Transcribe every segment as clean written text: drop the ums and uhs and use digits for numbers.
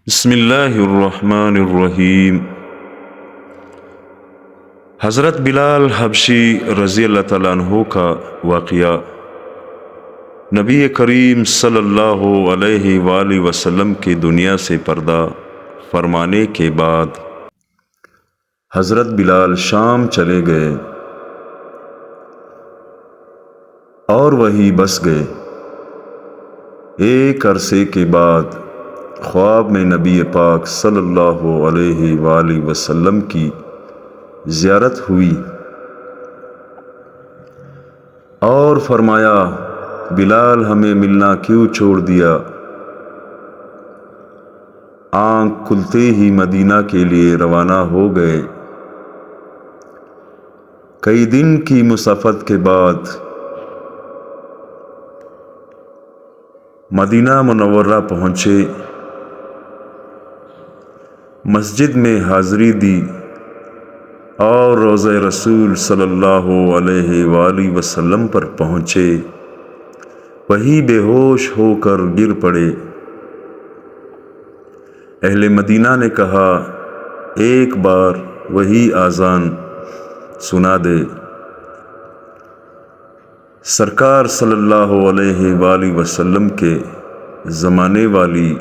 بسم اللہ الرحمن الرحیم۔ حضرت بلال حبشی رضی اللہ تعالیٰ عنہ کا واقعہ نبی کریم صلی اللہ علیہ وآلہ وسلم کی دنیا سے پردہ فرمانے کے بعد حضرت بلال شام چلے گئے اور وہیں بس گئے۔ ایک عرصے کے بعد خواب میں نبی پاک صلی اللہ علیہ وآلہ وسلم کی زیارت ہوئی اور فرمایا، بلال ہمیں ملنا کیوں چھوڑ دیا؟ آنکھ کھلتے ہی مدینہ کے لیے روانہ ہو گئے۔ کئی دن کی مسافت کے بعد مدینہ منورہ پہنچے، مسجد میں حاضری دی اور روضہ رسول صلی اللہ علیہ وآلہ وسلم پر پہنچے۔ وہی بے ہوش ہو کر گر پڑے۔ اہل مدینہ نے کہا، ایک بار وہی اذان سنا دے۔ سرکار صلی اللہ علیہ وآلہ وسلم کے زمانے والی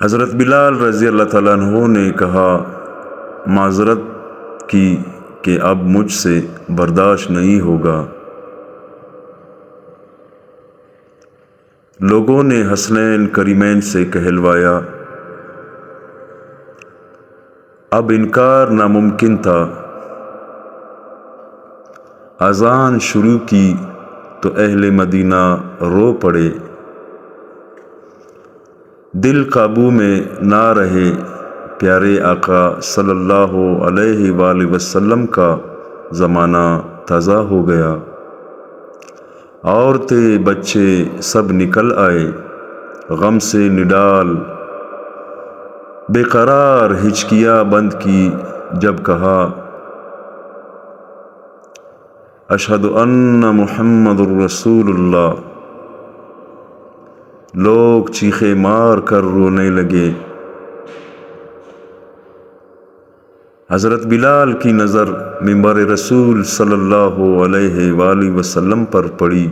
حضرت بلال رضی اللہ تعالیٰ عنہ نے کہا، معذرت کی کہ اب مجھ سے برداشت نہیں ہوگا۔ لوگوں نے حسنین کریمین سے کہلوایا، اب انکار ناممکن تھا۔ اذان شروع کی تو اہل مدینہ رو پڑے۔ دل قابو میں نہ رہے۔ پیارے آقا صلی اللہ علیہ وآلہ وسلم کا زمانہ تازہ ہو گیا۔ عورتیں بچے سب نکل آئے، غم سے نڈال بے قرار ہچکیاں بند کی۔ جب کہا، اشہد ان محمد الرسول اللہ، لوگ چیخے مار کر رونے لگے۔ حضرت بلال کی نظر منبر رسول صلی اللہ علیہ وآلہ وسلم پر پڑی۔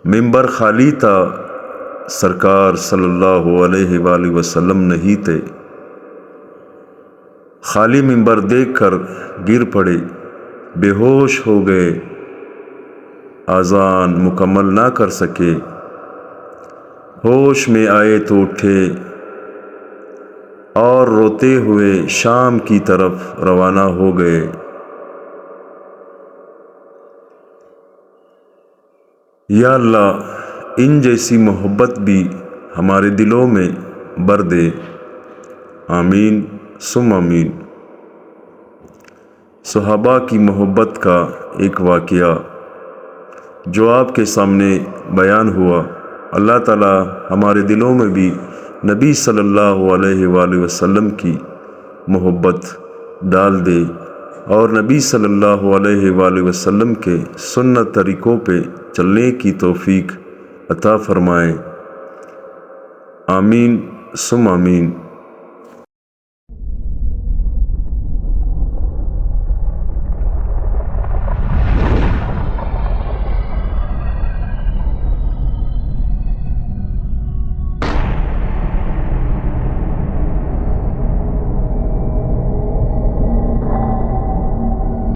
منبر خالی تھا، سرکار صلی اللہ علیہ وآلہ وسلم نہیں تھے۔ خالی منبر دیکھ کر گر پڑے، بے ہوش ہو گئے، اذان مکمل نہ کر سکے۔ ہوش میں آئے تو اٹھے اور روتے ہوئے شام کی طرف روانہ ہو گئے۔ یا اللہ، ان جیسی محبت بھی ہمارے دلوں میں بر دے۔ آمین ثم آمین۔ صحابہ کی محبت کا ایک واقعہ جو آپ کے سامنے بیان ہوا، اللہ تعالیٰ ہمارے دلوں میں بھی نبی صلی اللہ علیہ وآلہ وسلم کی محبت ڈال دے اور نبی صلی اللہ علیہ وآلہ وسلم کے سنت طریقوں پہ چلنے کی توفیق عطا فرمائے۔ آمین ثم آمین۔